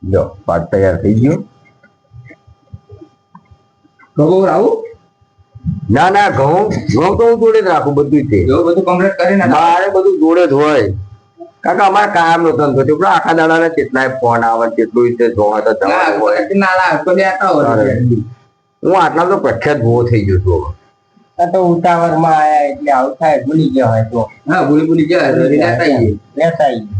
જો પાક તૈયાર થઈ ગયો. ઘઉં આવું ના ના ઘઉં ઘઉં તો હું જોડે જ રાખું બધું છે. એવું બધું કમ્પ્લીટ કરીને મારે બધું જોડે જ હોય. કારણ કે અમારે કાયમ નો ધંધો છે. પેલો આખા દાડા કેટલાય ફોન આવે કેટલું રીતે જોવા તો જવાનું હોય. હું આટલા તો પ્રખ્યાત ભૂવો થઈ ગયો છું. આ તો ઉતાવળ માં આયા એટલે આવું થાય ભૂલી ગયા હોય તો હા ભૂલી ગયા લેતા આવીએ.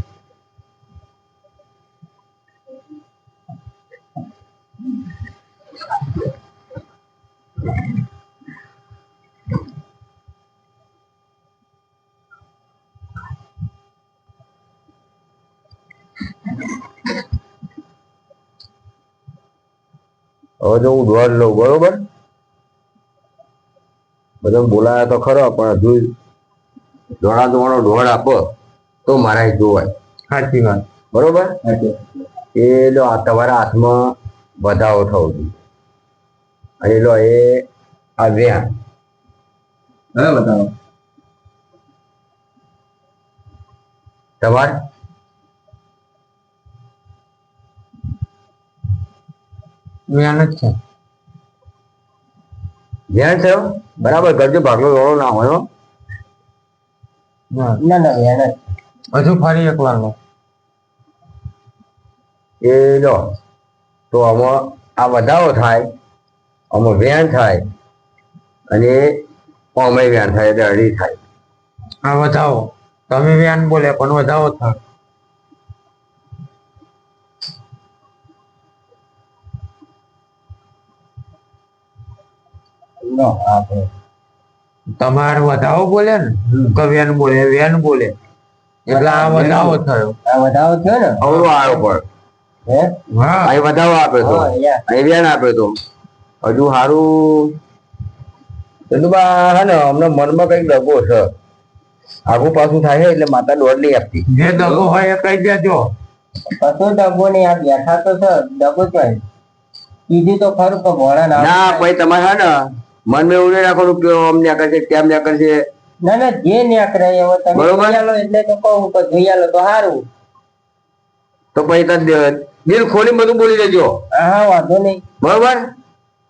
હવે જો હું દોડ લઉં બરોબર. બધા બોલાયા તો ખરો પણ હજુ દોડા દોડો દોડ આપો તો મારા જોવાય. સાચી વાત. બરોબર એ લો તમારા હાથમાં વધાવો થવો જોઈએ. અને લો એ આ વ્યાન હવે બતાવો તમારે વ્યાન જ છે. વ્યાન થયો બરાબર કરજો. ભાગલો દોડો ના હોય. ના ના વ્યાન જ. હજુ ફરી એક વાર લો એ લો તો આમાં આ વધાવો થાય, આમાં વ્યાન થાય અને આમાં વ્યાન થાય એટલે અઢી થાય. આ વધાવો તમે વ્યાન બોલે પણ વધાવો થાય. તમારે વધાવો બોલે ને કે વ્યાન બોલે વ્યાન બોલે એટલે આ વધાવો થયો. આ વધાવો થયો ને અવળો આવ્યો પણ હા અહીં વધાવો આપ્યો તો અહીં વ્યાન આપ્યો તો હજુ સારું. ચંદુબા હે ને અમને મનમાં કઈક દગો છે. આગુ પાછું થાય છે એટલે માતા દોડ નહીં આપતી. જે દગો હોય એ કહી દેજો. કશો દગો નહીં. આ બેઠા તો છે દગો તો કીધું તો ખરું કે ભોળા ના પછી તમારે હે ને મનમાં એવું નહીં રાખવાનું કે આમ ન્યા કરશે કેમ ન્યા કરશે. ના ના જે ન્યા કરે હવે તમે બરોબર. જોઈ આલો એટલે તો કહું કે જોઈ આલો તો સારું. તો પછી દિલ ખોલી બધું બોલી દેજો. હા વાંધો નહીં. બરોબર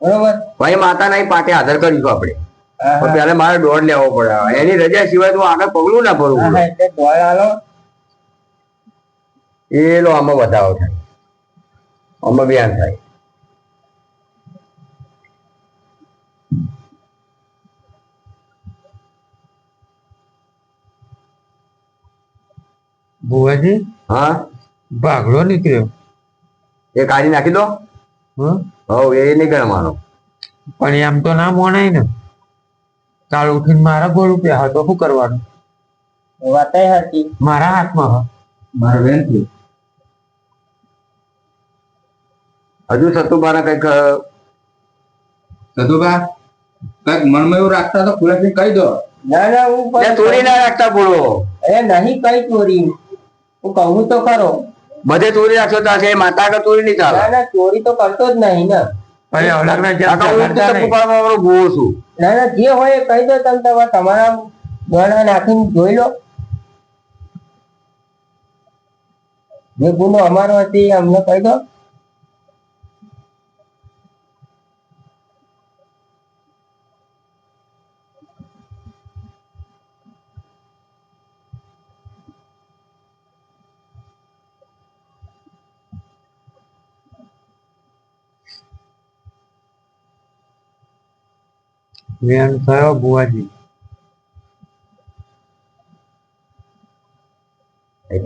બરોબર ભાઈ માતા ના પાટે આધાર કરીશું આપણે. હા પણ પેલા મારે દોડ લેવો પડે. એની રજા સિવાય તો આગળ પગલું ના ભરવું. હા એટલે દોડ આલો. એ લો આમાં વધાવો થાય, આમાં વ્યાન થાય. ભુવાજી હા ભાગલો નીકળ્યો. એ કાઢી નાખી દો. હવ એ નહીં ગણવાનો. પણ એમ તો ના મોણાય ને. કાલ ઉઠીને મારા ગોળ રૂપિયા હા તો શું કરવાનું? વાત હતી મારા હાથમાં હા. મારો બેન થયું હજુ સતુભાના કઈક સતુભા કઈક મનમાં એવું રાખતા તો ખુલાસી કહી દો. ના ના હું ચોરી ના રાખતા બોલો. અરે નહીં કઈ ચોરી. હું કહું તો ખરો. બધે ચોરી રાખશો તો છે માતા આગળ ચોરી નહીં ચાલે. ના ના ચોરી તો કરતો જ નહીં ને. ભાઈ અવલાગના ભૂવો છું. ના ના જે હોય એ કહી દો. તમે તમારા દોડા નાખીને જોઈ લો. જે ગુનો અમારો હતી અમને કહી દો. વ્યાન થયો બુવાજી.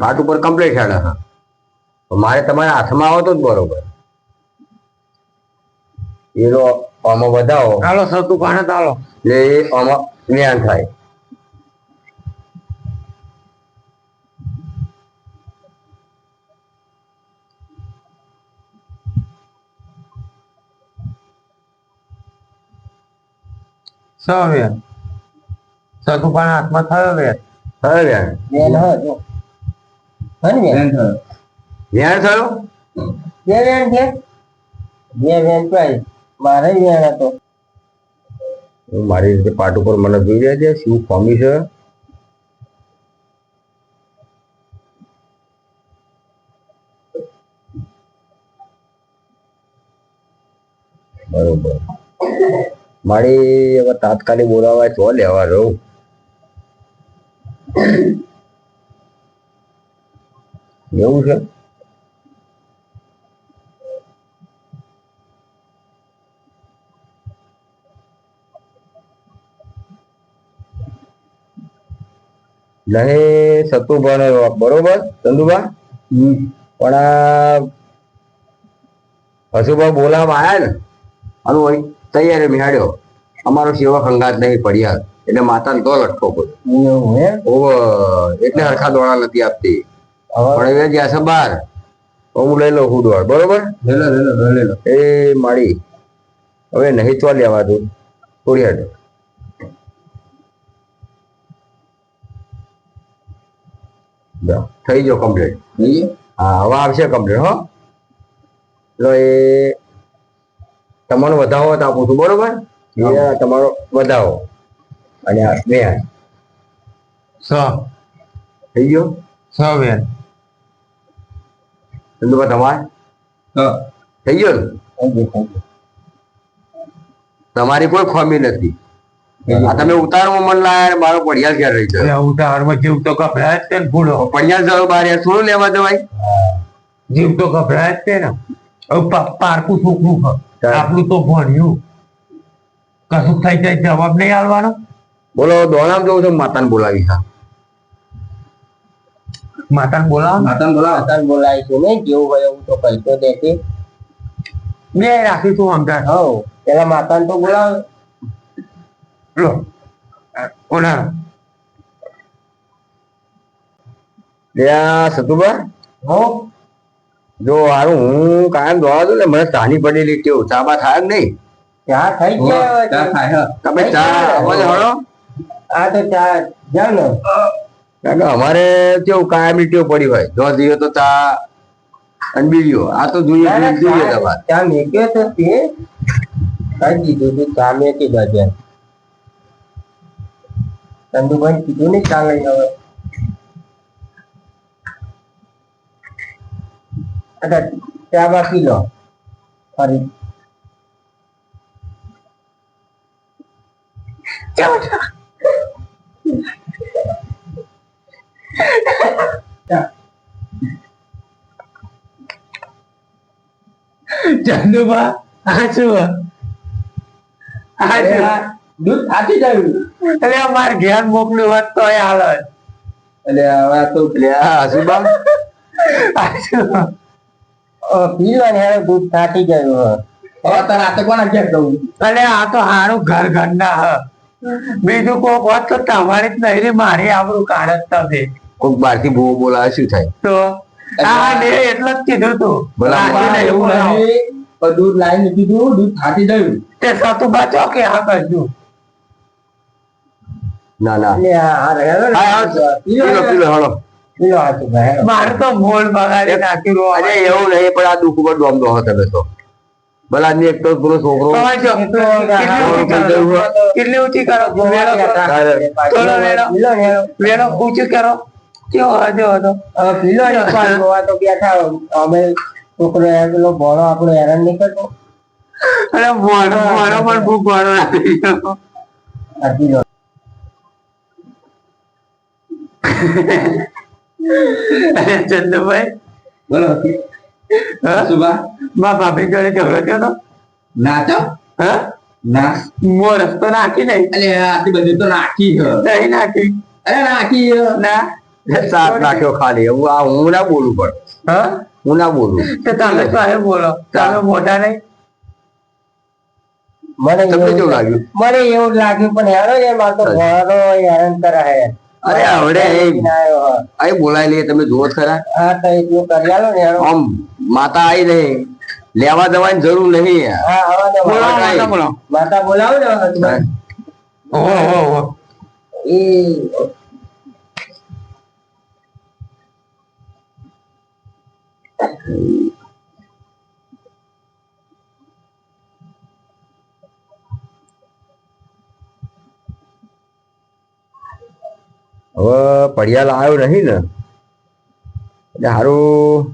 પાટ ઉપર કમ્પ્લીટ હેડે. હા મારે તમારા હાથમાં આવો તો જ બરોબર. એ લો આમાં વધાવો ચાલો સતુ પાને ચાલો એટલે એ આમાં વ્યાન થાય. વ્યાન સતુ પાને હાથમાં થયો વ્યાન. થયો વ્યાન. વ્યાન હા બેન થયો વ્યાન થયો. બે વ્યાન છે. બે વ્યાન ચાય મારે વ્યાન હતો. હું મારી રીતે પાટ ઉપર મને જોઈ રહ્યા છે શું ફોમી છે. બરોબર. મારી હવે તાત્કાલિક બોલાવા તો લેવા રહું. એવું છે? નહીં સતુ ભણે બરોબર ચંદુભા. પણ આ હસુભા બોલાવા આયા ને અને વળી તૈયારી મિહાડ્યો અમારો સેવક હંગાત નહીં પડ્યા એટલે માતાને તો લટકો પડ્યો એટલે હરખા દોડા નથી આપતી. પણ હવે જ્યાં છે બાર તો હું લઈ લઉં હુડવાડ બરોબર. લઈ લો એ મારી હવે નહીં તો લેવા દઉં થોડી હાડ થઈ ગયો કમ્પ્લીટ. હા હવે આવશે કમ્પ્લીટ. હો એટલે એ તમારો વધાવો તો આપું છું બરોબર. તમારો વધાવો અને આ બે થઈ ગયો. બેન ચંદુભા તમારે થઈ ગયો ને? તમારી કોઈ ખોમી નથી. આ તમે ઉતારમાં મન લાયા મારો પડિયાલ ક્યાં રહી છે? ઉતાવળમાં જીવ તો ગભરાય જ છે ને ભૂલો. પડિયાલ જવા બાર થોડું લેવા જવાય. જીવ તો ગભરાય જ છે ને. હવે પારકું છોકરું આપણું તો ભણ્યું કશું થઈ જાય જવાબ નહીં આલવાનો. બોલો દોડામ જવું છે માતાને બોલાવી છે. માતાને બોલાવીશું ને જેવું હોય એવું તો પૈસો દેશે બે રાખીશું અંગાર. પેલા માતાને તો બોલાવ લો ઓલા સતુભા. જો હારું હું કાયમ દોડા દઉં ને મને ચાની પડેલી કેવું ચાબા થાય જ નહીં. ચા થઈ ગયા તમે ચા હળો. આ તો ચા જાવ ને કારણ કે અમારે કેવું કાયમી ટેવ પડી હોય જો જોઈએ તો ચા અને બીડીઓ આ તો જોઈએ તમારે. ચા મેક્યો તો તે કઈ દીધું તું ચા મેકી દે. ચંદુભાઈ કીધું ને ચા લઈને હવે ચા બાકી લો ફરી ચંદુભા આ શું દૂધ થાકી જાય એટલે અમારે ઘેર મોકલ્યું હોત તો એ હાલ એટલે હવે તો હસુબા પીવાનું હવે દૂધ થાકી ગયું રાતે કોણ ઘેર જવું એટલે આ તો હારું ઘર ઘરના હ બીજું કોક હોત તો તમારી જ નહીં રે મારી આપણું કારણ જ તમે કોઈક બહાર થી બહુ બોલાવે શું થાય તો એટલે જ કીધું તું દૂધ લાવીને કીધું દૂધ થાકી ગયું તે સતુ બચો કે હા કરજો ના ના મારે તો મોલ બગાડી નાખ્યું. અરે એવું નહીં પણ આ દુઃખ ઉપર ડોમ દો તમે તો ભલા એક તો પેલો છોકરો કેટલી ઊંચી કરો વેણો ઊંચું કરો કેવો હતો પીલો તો બેઠા અમે છોકરો પેલો ભણો આપણો હેરાન નહીં કરતો અરે ભણો પણ ભૂખ ભણો રાખી ચંદુભાઈ બોલો મા ભાભી જોડે ઝઘડો થયો નાચો ના મો રસ્તો નાખી નહીં એટલે આટલી બધી તો નાખી નહીં નાખી અરે નાખી ના સાથ નાખ્યો ખાલી હું ના બોલું પણ હું ના બોલું તો તમે તો બોલો તમે મોટા નહીં મને કેવું લાગ્યું પણ હેરો એ મારે તો ઘરો હેરાન કરાય અરે આવડે અહીં બોલાય લઈએ તમે જુઓ ખરા. હા તો એટલું કરી આલો ને આમ માતા આવી નહીં લેવા જવાની જરૂર નહીં. માતા બોલાવો ને એ હવે પડિયાલ આવ્યો નહીં ને એટલે સારું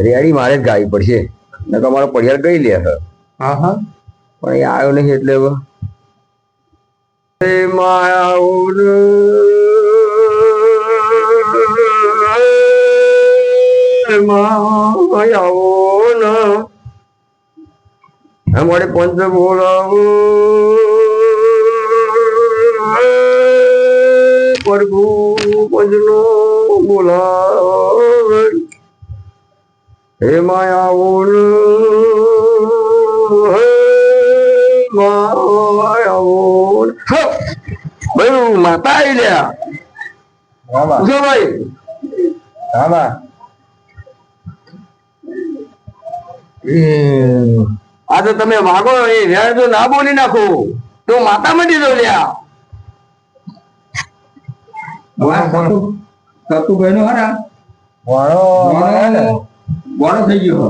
રેડી મારે જ ગાવી પડશે ને તમારો પડિયાલ ગઈ લે હા હા પણ એ આવ્યો નહીં એટલે હવે. અમારે પંચ બોલાવો પ્રભુ પંચનો બોલાવ હે માયાવો ભાઈ માતા આવી લ્યા પૂછો ભાઈ. હા બા આ તો તમે વાગો એ વેર જો ના બોલી નાખો તો માતા મટી દો લ્યા. સતુભાઈ નો હરા ગોળો થઈ ગયો.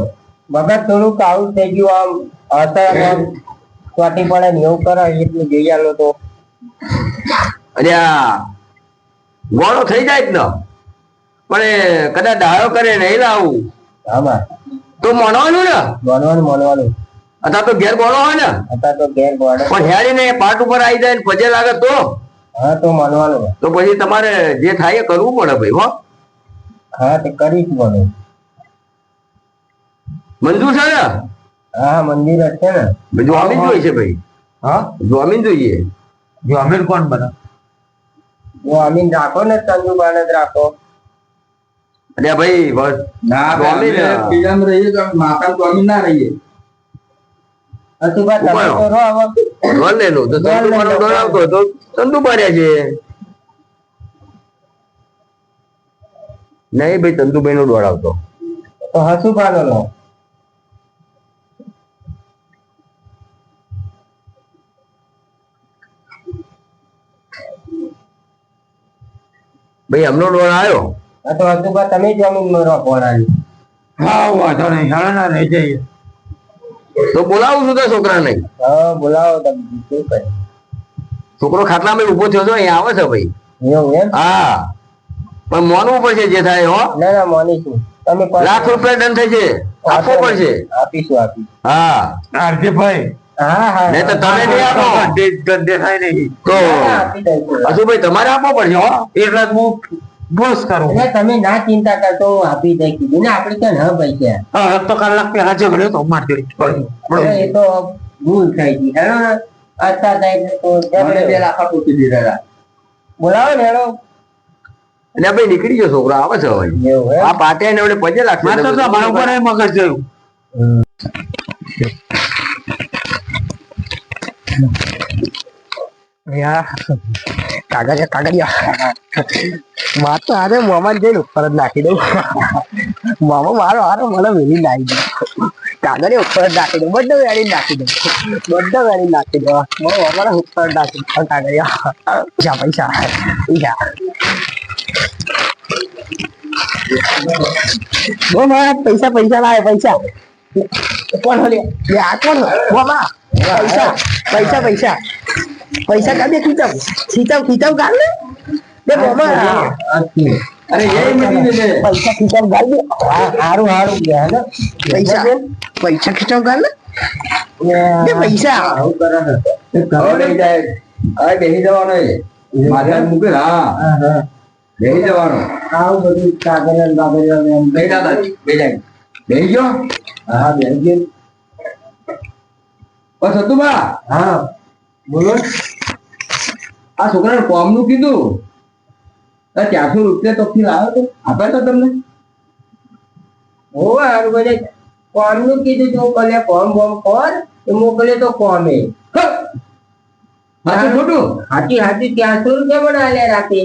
મગજ થોડું કાળું થઈ ગયું આમ અત્યારે ચોટી પડે ને એવું કરે એટલું જોઈ આલો તો અરે ગોળો થઈ જાય જ ને પણ એ કદાચ ડાયો કરે નહીં લાવું આમાં તો મોનવાનું ને મોનવાનું અથવા તો ઘેર ગોળો હોય ને અત્યારે તો ઘેર ગોળે પણ હેરીને પાટ ઉપર આવી જાય ને પજે લાગે તો હા તો માનવાનું તો પછી તમારે જે થાય એ કરવું પડે ભાઈ. હો હા તે કરીશ મને મંજૂર છે ને? હા મંદિર જ છે ને જમીન જોઈએ છે ભાઈ. હા જમીન જોઈએ. જમીન કોણ બને જમીન રાખો ને ચંદુબાને જ રાખો. અરે ભાઈ બસ ના જમીન પીડામ રહીએ તો માતા સ્વામી ના રહીએ. અતુબા તમે તો રહો હવે લોન લેલું તો ચંદુબાનો ડોર આવતો તો ચંદુબા રહ્યા છે. નહીં ભાઈ ચંદુભાઈ નો ડોર આવતો તો હસુબાનો લો ભાઈ હમનો ડોર આવ્યો. હા તો હસુબા તમે જમીન માં રહો પોરાની. હા વાંધો નહીં હેળા ના રહી જઈએ. તો બોલાવું છું તો છોકરા નહીં. હા બોલાવો તમે શું કરે છોકરો ખાટલામાં ઉભો થયો તો અહીંયા આવે છે ભાઈ. એવું એમ હા પણ મોનવું પડશે જે થાય. હો ના ના માનીશું તમે લાખ રૂપિયા દંડ થાય છે આપવો પડશે. આપીશું હા આરતીભાઈ હા હા નહીં તો તમે નહીં આપો ગંદે થાય નહીં તો આપી દઈશું હસુભાઈ તમારે આપવો પડશે. હો એટલે હું બસ કરું. એટલે તમે ના ચિંતા કરતો હું આપી દઈ કીધું ને આપણે ક્યાં ના પૈસા હા તો કલાક પહેલા ઝઘડ્યો તો મારી એ તો ભૂલ થઈ ગઈ હેલો ને અત્યારે તો મને 2 લાખ આપી દીધા. બોલાવો ને હેલો એટલે ભાઈ નીકળી ગયો છોકરો આવે છે હવે. એવું હે આ પાટે ને હવે પજે લાગશે. મારે તો બરોબર મગજ જોયું. કાગળિયા વાત તો આરે મોમાં જઈને ઉપર જ નાખી દઉં મામા મારો હારો મને વેલી નાખી દઉં કાગળિયા ઉપર જ નાખી દઉં બધો વેળી નાખી દઉં નાખી દઉં અમારા ઉપર જ નાખી દઉં કાગળિયા જા પૈસા પૈસા લાવે પૈસા કોણ હલે આ કોણ મામા પૈસા કાઢે ખીચાવ ગાલ ને મામા અરે એ મળી દે પૈસા ખીચાવ ગાલ દે હારું ગયા ને પૈસા ખીચાવ ગાલ ને પૈસા લઈ જાય. હવે બેસી જવાનો માથે મૂકે. હા બેસી જવાનો. આવું બધું કાગળ લઈ દાદા બેસી ગયો. હા બેસી ગયું બસ હતું બા. હા બોલો આ છોકરાને ફોર્મ નું કીધું 400 રૂપિયા તો ફી લાવ્યો તો આપ્યા તો તમને. હોવે હારું બધે કોમ નું કીધું તું કલે કોમ કર એ મોકલે તો કોમે સાચું ખોટું? હાચી 400 રૂપિયા પણ આલ્યા રાખે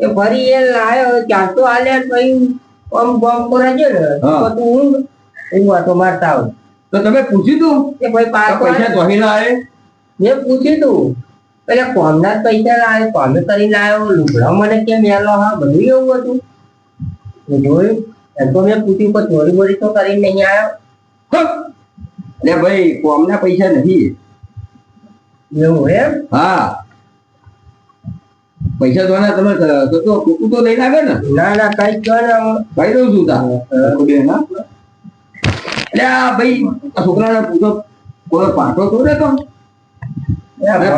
એ ફરી એ લાયો 400 આલ્યા પછી કોમ કરે છે ને હા. તો તું હું વાતો મારતા આવું તો તમે પૂછ્યું તું કે ભાઈ પૈસા તો અહીં લાવે? મેં પૂછ્યું તું પેલા કોમના જ પૈસા લાવે કોમે કરી લાવ્યો લુગડા મને કેમ મેલો હા બધું એવું હતું મેં જોયું એમ તો મેં પૂછ્યું પણ ચોરી બોરી તો કરીને નહીં આવ્યો એટલે ભાઈ કોમના પૈસા નથી. એવું એમ હા પૈસા તો ના તમે તો કુકુ તો લઈને આવે ને. ના ના કઈ જ ને કહી દઉં છું તા. બે ના એટલે આ ભાઈ આ છોકરાને પૂછો કોઈ પાટો તો ને તો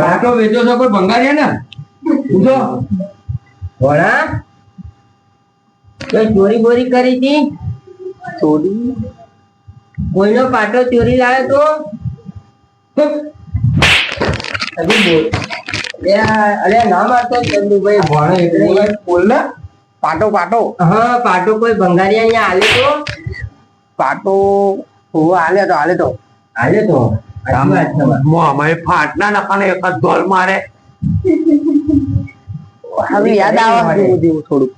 પાટો વેચો છો કોઈ ભંગારીએ ને પૂછો ભોળા કોઈ ચોરી બોરી કરી હતી? ચોરી? કોઈનો પાટો ચોરી લાવ્યો તો હજી બોલ. અરે ના મારતો ચંદુભાઈ, ભોળો એટલે બોલ ને. પાટો હા પાટો કોઈ ભંગારી અહીંયા હાલે તો પાટો હાલે તો અમારે ફાટના નખાને એક જ ધોલ મારે. હવે યાદ આવે થોડું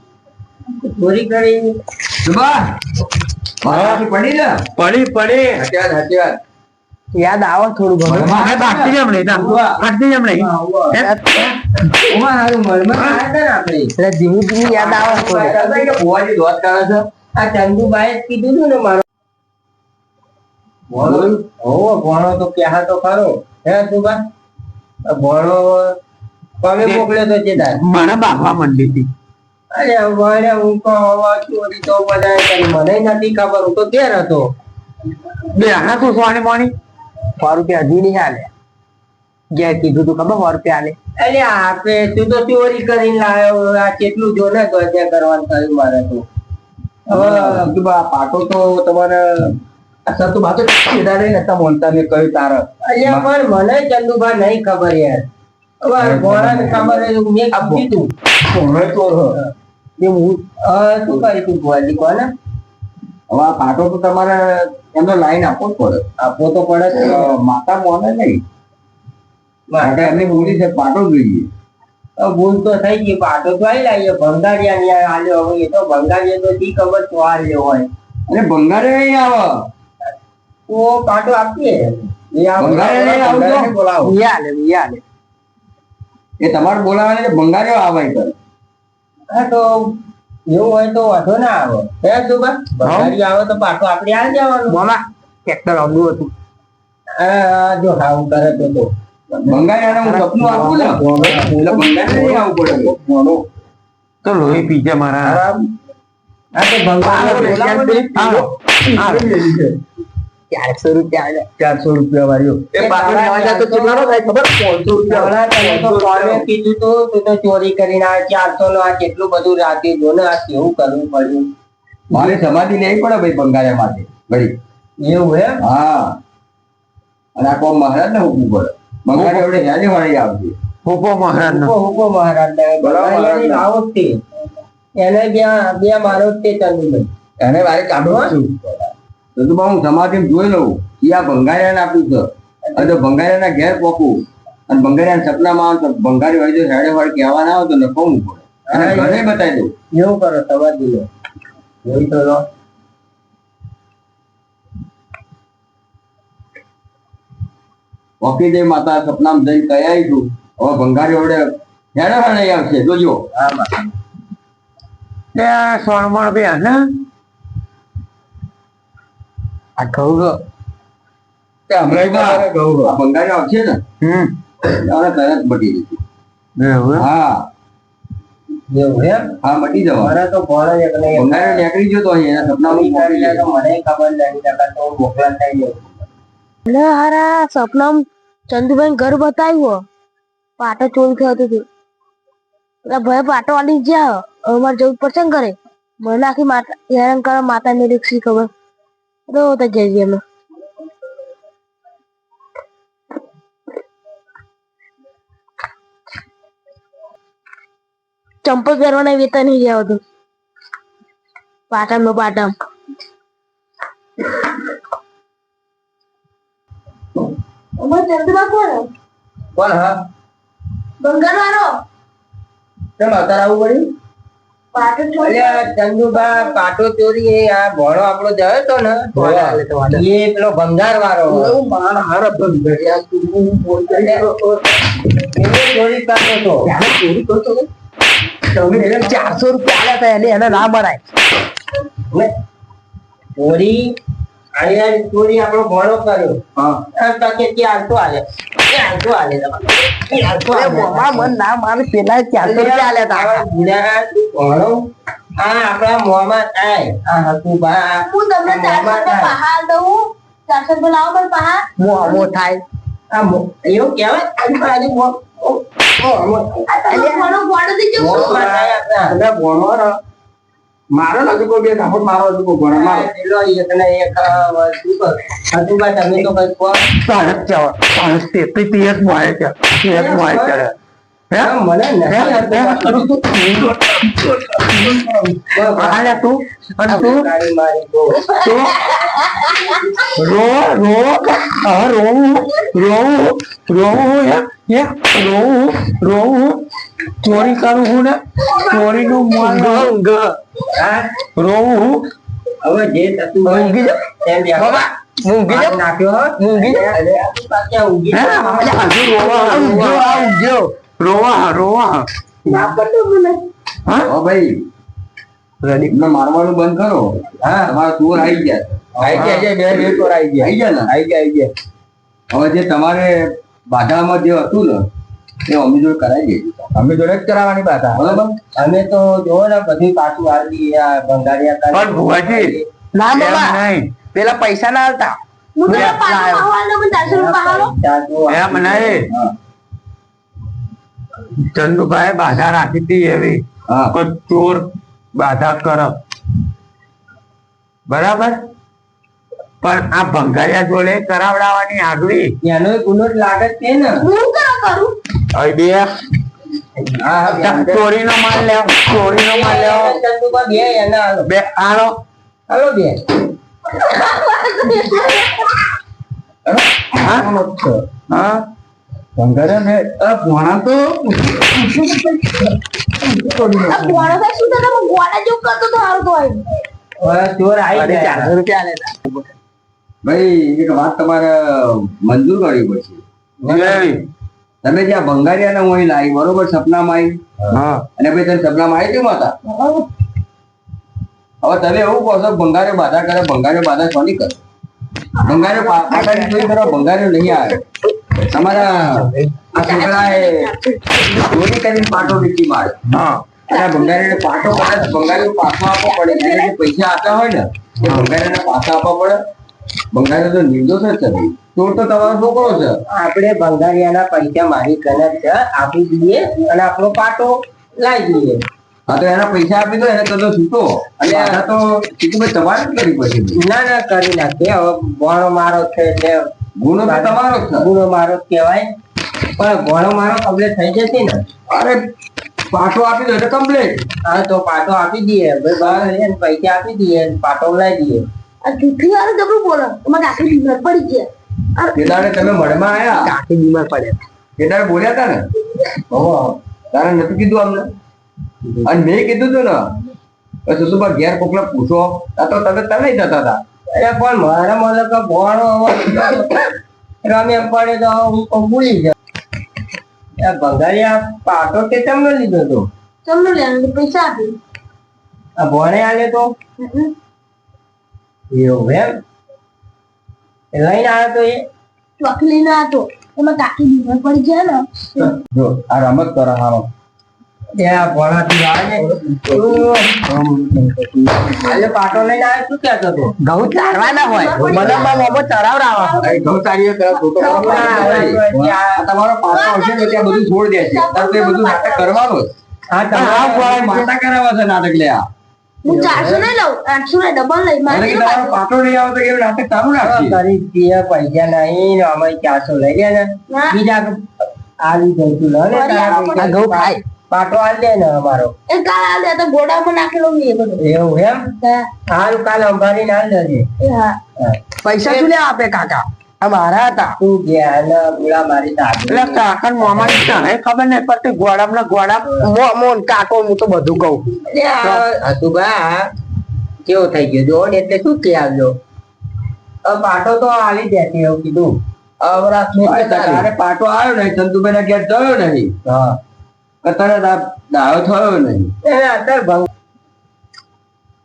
ચોરી કરી પડી ને પડી સાચી વાત યાદ આવે થોડું ઘણું. કાઢતી જમ નહીં એટલે ધીમી ધીમી યાદ આવે થોડું. ભુવાજી દોત કરે છે આ ચંદુભાઈ જ કીધું હતું ને મારો ભણો તો ક્યાં તો ખરો હે તું ભણો તમે મોકલ્યો તો જે મને બાફવા માંડી હતી. અરે વળે હું કહો ચોરી તો બધા કરી મને નથી ખબર, હું તો ઘેર હતો. બે આના શું સોની મોની ₹100 હજી નહીં હાલે. ઘેર કીધું તું ખબર ₹100 હાલે. અરે આપે તું તો ચોરી કરીને લાવ્યો, આ કેટલું જો ને તો ત્યાં કરવાનું થયું મારે તો. હવે પાટો તો તમારે સર તો બાતો સીધા રહી નતા બોલતા મેં કહ્યું તારે અલ્યા પણ મને ચંદુભાઈ નહીં ખબર યાર. હવે ભોળાને ખબર હોય તો મેં કીધું ભોળો ચોર હ. શું કરી તું ભુવાજી કોને હવે આ પાટો તો તમારે એમનો લાઈન આપવો જ પડે. આપવો તો પડે જ છે. માતા મોને નહીં માટે એમની બોલી છે પાટો જોઈએ. ભૂલ તો થઈ ગઈ, પાટો તો આવી લાવીએ ભંગારિયા આલ્યો. હવે એ તો ભંગારિયા તો જી ખબર તો આલ્યો હોય અને ભંગારે નહીં આવે તો પાટો આપીએ. ભંગારે નહીં આવતો બોલાવો યાલે એ તમારે બોલાવે ભંગારીઓ આવે કરે. હા તો એવું હોય તો વાંધો ના આવે. હે તું ભંગારી આવે તો પાટો આપણે આવી જવાનું. મામા ટ્રેક્ટર આવડું હતું. જો હાવું કરે તો ભંગારીયાને હું સપનું આપું ને એટલે ભંગારે નહીં આવવું પડે. તો લોહી પીજે મારા. હા તો ભંગારી ₹400 વાળ્યો એ પાટો લેવા જાય તો કેટલાનો થાય ખબર? ₹500. કીધું તું તો ચોરી કરીને આ 400 નો આ કેટલું બધું રાતે જો ને આ કેવું કરવું પડ્યું. મારે સમાધિ લેવી પડે ભાઈ ભંગારિયા માટે ઘડી. એવું હે? હા અને આ કોમ મહારાજ ને ઉભું પડે. ભંગારી આપણે હેલી વાળી આવતી હુકો મહારાજ નો હુકો મહારાજ ને આવો જ તે એને બે મારો જ તે ચંદુભાઈ એને મારે કાઢવું છું તો હું સમાધિ જોઈ લઉં કે આ ભંગારિયાને આપ્યું છે. અને જો ભંગારિયાના ઘેર પોકું અને ભંગારિયાના સપનામાં આવે તો ભંગારી હોય તો સાડે વાળ કહેવા ના આવે તો નખવું પડે અને ઘરે બતાવી દઉં. એવું કરો સમાધિ લો જોઈ તો લો. પોકી દે માતા સપનામાં જઈને કહી આવીશું. હવે ભંગારી વડે હેડે વાળે આવશે જોજો. સોનમણ બે ને આ કહું હમણાં ભંગારી આવશે ને ત્યારે તરત મટી જશે. હા એવું હે? હા મટી જવા. મારા તો ભોળા એક નહીં ભંગારી નીકળી ગયો તો અહીંયા એના સપનામાં મને ખબર નહીં તો મોકલા થઈ ગયો. એટલે હારા સપનામાં ચંદુભાઈ ઘર બતાવ્યું પાટો ચોરી થયો હતો. એટલે ભાઈ પાટો વાળી ગયા હવે મારે જવું પડશે ને ઘરે. મને આખી માતા હેરાન કરે માતા ને રીક્ષી ખબર તો જઈએ અમે. ચંપલ પહેરવાના વેતા નહીં ગયા હતું પાટણ નો પાટણ. ચંદુબા કોણ હા બંગાળ વાળો કેમ અત્યારે આવું પડ્યું? પાટો અલ્યા ચંદુબા પાટો ચોરી એ આ ભોળો આપણો ગયો તો ને એ પેલો ભંગાર વાળો ચોરી કરતો હતો. ₹400 આલ્યા હતા એને ના મરાય. ચોરી ચોરી આપણો ભોળો કર્યો. કે ચાલતો હાલે મન ના મારે પેલા ₹400 આલ્યા હતા. ભોળો આ આપણા મોંમાં થાય આ હતું બા હું તમને 400 રૂપિયા પહાડ દઉં 400 રૂપિયા લાવો પણ પહાડ મોમો થાય આ એવું કહેવાય આજુબાજુ આ તમે ઘણો ગોળો થઈ જવું મોંમાં થાય આપણા તમે ભણો ને મારો નથી કોઈ બે કાપડ મારો નથી કોઈ ભણો મારો પેલો એકને એક વસ્તુ કર આજુબા તમે તો કઈ કહો પાણસ ચાવ પાણસ તે તીયસ મોય છે તીયસ મોય છે હા, મને નથી આલે તું અને તું ગાડી મારી તો રો રો આ રો રો રો યા રો ચોરી કરું હું ને ચોરી નું મોંગ રો હવે જે થતું હોય ઊંઘી જા. તેમ યાર. બાબા ઊંઘી જા. નાખ્યો હો? ઊંઘી જા. અરે, આ પાછા ઊંઘી હે ગયા. હજુ રોવા ના પડતો મને. હા ભાઈ રેડી ને મારવાનું બંધ કરો હા તમારા ચોર આવી ગયા આઈ ગયા, બે ચોર આઈ ગયા. આવી ગયા ને આઈ ગયા. હવે જે તમારે બાધામાં જે હતું ને એ અમે જોડે કરાવી દેજો અમે જોડે જ કરાવવાની વાત આ. બરાબર અમે તો જોવો ને બધી પાછું આવી આ ભંગારિયા પણ ભુવાજી ના એમ બાબા નહીં પેલા પૈસા ના આવતા હું તમને પાછો પહાડ દઉં પણ 400 રૂપિયા પહાડો એમ નહીં ચંદુભાઈ બાધા રાખી હતી એવી કે ચોર બાધા કરો બરાબર પણ આ ભંગારિયા જોડે કરાવડાવવાની આગવી એનો ગુનો જ લાગે જ છે ને. હું કરું હવે બે ચોરીનો માલ લેવો ચોરીનો માલ લેવો ચંદુબા બે એના હાલો. બે આલો હાલો બે. હા હા ભંગારિયા ને ભોણા તો આ ગોળો ભાઈ શું થતા ગોળા જેવું કરતો તો હારું તો આવી હવે ચોર આઈ અરે, ગયા. 400 રૂપિયા લેતા ભાઈ એક વાત તમારે મંજૂર કરવી પડશે તમે જ્યાં ભંગારિયા ને હું અહીં લાવી બરોબર સપનામાં આવી અને ભાઈ તને સપનામાં આવી હતી માતા હવે તમે એવું કહો છો ભંગારે બાધા કરે ભંગારે બાધા સોની કરે ભંગારે પાટાની ચોરી કરવા ભંગારે નહીં આવે તમારા આ છોકરાએ ચોરી કરીને પાટો વીટી મારે અને ભંગારીને પાટો કદાચ ભંગારી પાછો આપવો પડે એને જે પૈસા આપતા હોય ને એ ભંગારીને પાછા આપવા પડે ભંગારી તો નિર્દોષ જ છે ચોર તો તમારો છોકરો છે આપણે ભંગારિયાના પૈસા મારી ગણત છે આપી દઈએ અને આપણો પાટો લાવી દઈએ. હા તો એના પૈસા આપી દો એને તો છૂટો અને આના તો સીધું તમારે જ કરવી પડશે ના ના કરી નાખીએ હવે ભોણો મારો છે એટલે ગુનો તો તમારો જ છે ગુનો મારો જ કહેવાય પણ ભોણો મારો કમ્પ્લીટ થઈ જશે ને. અરે પાટો આપી દો એટલે કમ્પ્લીટ હા તો પાટો આપી દઈએ ભાઈ બહાર લઈને પૈસા આપી દઈએ અને પાટો લાવી દઈએ. આ જુઠ્ઠી વાળું જબરું બોલો તમારે આખી બીમાર પડી ગયા તે દાડે તમે મળમાં આયા આખી બીમાર પડ્યા. તે દાડે બોલ્યા હતા ને તારે નથી કીધું અમને અને મેં કીધું તું ને પછી શું બા ઘેર કોકને પૂછો આ તો તમે તમે જતા હતા અરે પણ મારા મને તો ભોણો રમે પડે તો હું ભૂલી જાઉં. ભંગારિયા પાટો તે તમને લીધો તો તમને લેવાનું પૈસા આપી આ ભોણે આલે તો એવું એમ લઈને આવ્યો તો એ ચોકલી ના હતો એમાં કાકી બીમાર પડી ગયા ને જો આ રમત કરો હારો ત્યાં ભોણાથી આવે ને આજે પાટો લઈને આવ્યો શું કહેતો હતો ઘઉં ચારવાના હોય મને મોમો ચડાવડાવવા ઘઉં તારીએ કરો ખોટો કરો. આ તમારો પાછો આવશે ને ત્યાં બધું છોડ દે છે તાર તો એ બધું નાટક કરવાનું જ. હા આ માતા કરાવવા છે નાટક લે આ હું 400 નહીં લઉં 800 ને ડબલ લઈ અને મારે કે તમારો પાટો નહીં આવે તો કેવું નાટક સારું રાખશે કરી દઈએ પૈસા નહીં ને અમે 400 લઈ ગયા ને ના. બીજા આલી જઈશું લે ને તારા પૈસા ઘઉં ખાય પાટો આલ દે ને અમારો એ કાલ આ દે તો ગોડામાં નાખેલો મેં એ બધું એવું એમ હા હાલ કાલ અંબારી આલ દેજે એ હા પૈસા શું લે આપે કાકા મારા હતા તું ગયા ને ગુલા મારી તારી એટલે કાકા મોમાં તને ખબર નહીં પડતી ગોળામાં ગોળા મોન કાકો હું તો બધું કહું હતું બા કેવું થઈ ગયું જો ને એટલે શું કે આવજો પાટો તો આલી દેતી એવું કીધું તારે પાટો આવ્યો નહીં ચંદુભાઈ ના ઘેર જયો નહીં હા તરત આ દાવો થયો નહીં એને અત્યારે ભંગ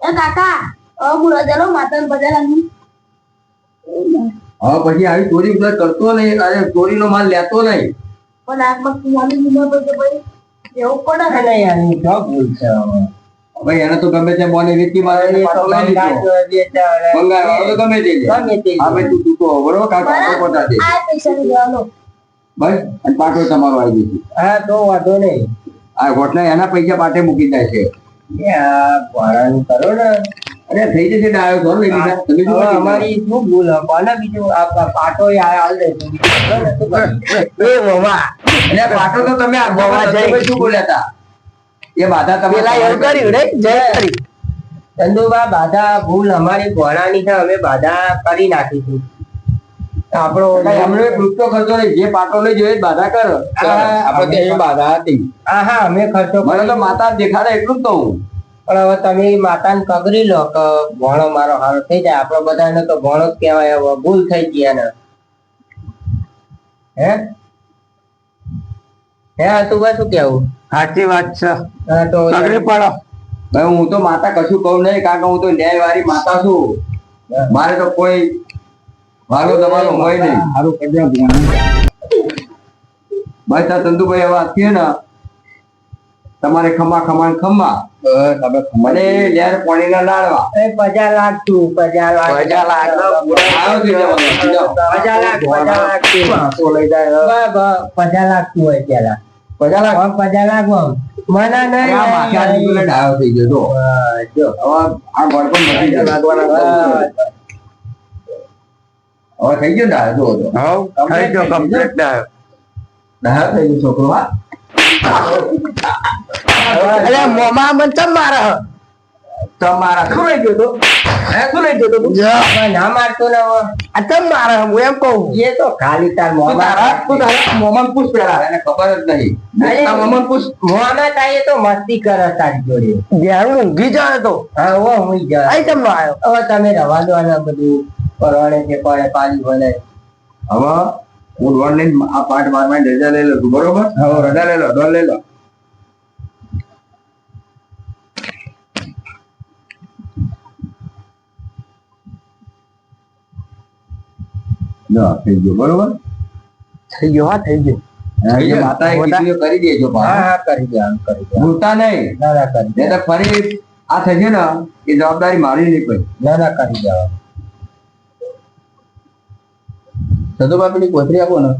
એ કાકા બુરા ચાલો માતા બજાર હવે પછી આવી ચોરી ઉધર કરતો નહીં અને ચોરીનો માલ લેતો નહીં પણ આંખમાં કુવાની બીમાર પડી તો પછી એવું પડે ને નહીં આની જો ભૂલ છે હવે. ભાઈ એને તો ગમે તે બોને વેચી મારે એ તો પાટો લઈ બંગાળ લીધો જો બેચારા. બંગાળ વાળો તો ગમે તે લે. ગમે તે લે. હા ભાઈ તું તૂટો બરોબર કાલ પાટો પતા દે આ પૈસા ની લેવાનો ભાઈ અને પાટો તમારો આવી જશે હા તો વાંધો નહીં. આ ગોઠના એના પૈસા પાટે મૂકી જાય છે એ આ ભાડાનું કરો ને. અરે થઈ જશે ડાયો છો લઈ લીધા તમે શું હવે કરી અમારી શું ભૂલ હે? કોને બીજું આ પાટો હાલ દેજો. બીજું શું કરીએ? એ મોવા એટલે આ પાટો તો તમે આ બાબા જય. તમે શું બોલ્યા હતા એ બાધા તમે પેલા એવું કર્યું રે જય કરી ચંદુબા બાધા ભૂલ અમારી ઘોડાની છે અમે બાધા કરી નાખીશું આપણો ભાઈ હમણાં એક રૂપિયો ખર્ચો નહીં જે પાટો લઈ જોઈએ એ બાધા કરો આપણે ત્યાં એ બાધા હતી હા હા અમે ખર્ચો મને તો કરી. માતા દેખાડે એટલું જ કહું પણ હવે તમે માતાને કગરી લો કે ભણો મારો હારો થઈ જાય આપડે બધાને તો ભણો જ કહેવાય હવે ભૂલ થઈ ગઈ એને હે તું બસ શું કેવું સાચી વાત છે હા તો તકલીફ પડો ભાઈ હું તો માતા કશું કહું નહીં કારણ કે હું તો ન્યાય વાળી માતા છું મારે તો કોઈ વાલો દવાનો હોય નહીં સારું કરજો ભાઈ તાર ચંદુભાઈ હવે વાત છે ને તમારે ખમા ખમા ને ખમા મને લેર પાણીના લાડવા એ 50 લાખ તું 50 લાખ 50 લાખ આવ્યો થઈ જવાનો. 50 લાખ 50 લાખ તું. તો લઈ જાય બસ, 50 લાખ તું હોય પેલા 50 લાખ 50 લાખ આમ. મને નહીં આ માથે આ દીકરો ડાયો થઈ ગયો જો જો હવે આ ગોળ પણ મરી જાય લાગવાના હવે થઈ ગયો ડાયો જો તો હવ થઈ ગયો કમ્પ્લીટ ડાયો ડાયો થઈ ગયો છોકરો હા અરે મોમાં મન ચમ મારે હ? તમારા શું લઈ ગયો તો શું લઈ ગયો તો તું? હવે ના મારતો ને હવે. આ ચમ મારે હ? હું એમ કહું એ તો ખાલી તાર મોમાં મોમન પૂછ પેલા એને ખબર જ નહીં આ મોમન પૂછ મોમાં તાય તો મસ્તી કરે તારી જોડે જ્યારે ઊંઘી જાય તો હા ઓ ઊંઘી જાય આઈ તમને આવ્યો હવે તમે રવા દો ને બધું પરવાણે છે પડે પાલી ભલે હવે હું ડોલ લઈને આ પાઠ મારવા રજા લઈ લઉં છું બરોબર હવે રજા લઈ લો ડોલ લઈ લો થઈ ગયો બરોબર થઈ ગયો હા થઈ ગયો જે માતાએ કીધું એ કરી દેજો હા પાછા. હા કરી દે આમ કરી દે ભૂલતા નહીં ના ના કરી દે નહીં તો ફરી આ થશે ને એ જવાબદારી મારી નહીં પડી ના ના કરી દે સદુબાપીની કોથરી આપો ને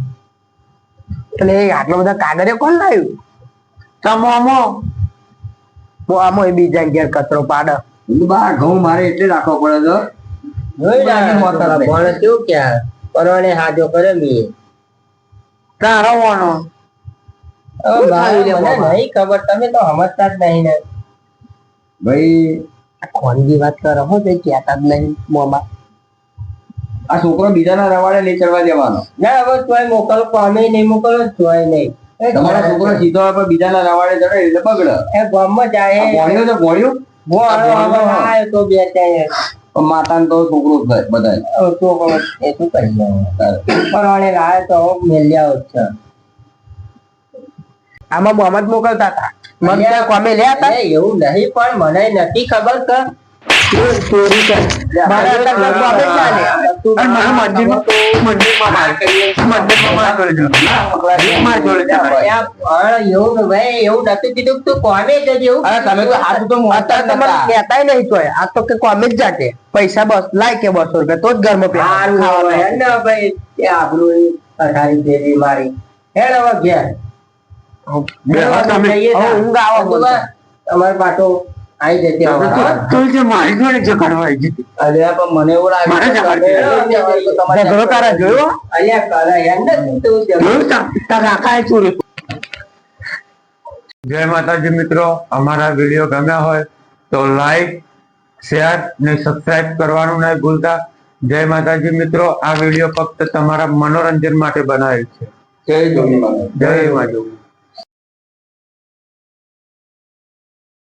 એટલે એ આટલો બધા કાગળિયા કોણ લાવ્યું તમોમો હું આમો એ બીજા ઘેર કચરો પાડે બા ઘઉં મારે એટલે રાખવો પડે છે જોઈ લે પણ કેવું ક્યાં પરવાણે હાજો કરે મી તારો વાનો હવે મને નહીં ખબર તમે તો સમજતા જ નહીં ને ભાઈ આ ખોનગી વાત કરો હો તે કહેતા જ નહીં મોમાં આ છોકરો બીજાના રવાડે નહીં ચડવા દેવાનો ના હવે તોય મોકલો અમે નહીં મોકલો તોય નહીં તમારા છોકરો સીધો આવે પણ બીજાના રવાડે ચડે એટલે બગડે એ ગામમાં જાય ભણ્યો તો ભણ્યો ભોળો હવે આયો તો બે ત્યાં પણ માતાને તો છોકરો જ થાય બધા તો એ શું કરી જાય પરવાણે લાવે તો મેલ્યા જ છે આમાં મોહમ્મદ મોકલતા હતા મને કોમે લે હતા એવું નહીં પણ મને નથી ખબર કે ચોરી કર મારા આટલા કોમે ચાલે અને મારા મંદિરમાં માર એવું ભાઈ એવું નથી કીધું તું કોમે જજે એવું તમે તો હાથ તો મોટા જ નતા. કહેતાય નહીં તોય આ તો કે કોમે જ જાતે પૈસા બસ લાય કે 200 રૂપિયા તો જ ઘરમાં સારું હોય ને ભાઈ એ આપણું અઠારી દેવી મારી હેડ હવે ઘેર ઊંઘ આવો તમારે પાછો આવી જતી મારી જોડે ઝઘડવા આવી ગઈ અરે પણ મને એવું મારે લાગે ઝઘડો તારા જોયો અલ્યા કરે યાર ને તું જોયું તારા કાકાએ ચોરી જય માતાજી મિત્રો અમારા વિડીયો ગમ્યા હોય તો લાઈક શેર ને સબસ્ક્રાઇબ કરવાનું નહીં ભૂલતા જય માતાજી મિત્રો આ વિડીયો ફક્ત તમારા મનોરંજન માટે બનાવેલ છે જય જોગી માતા. જય માતાજી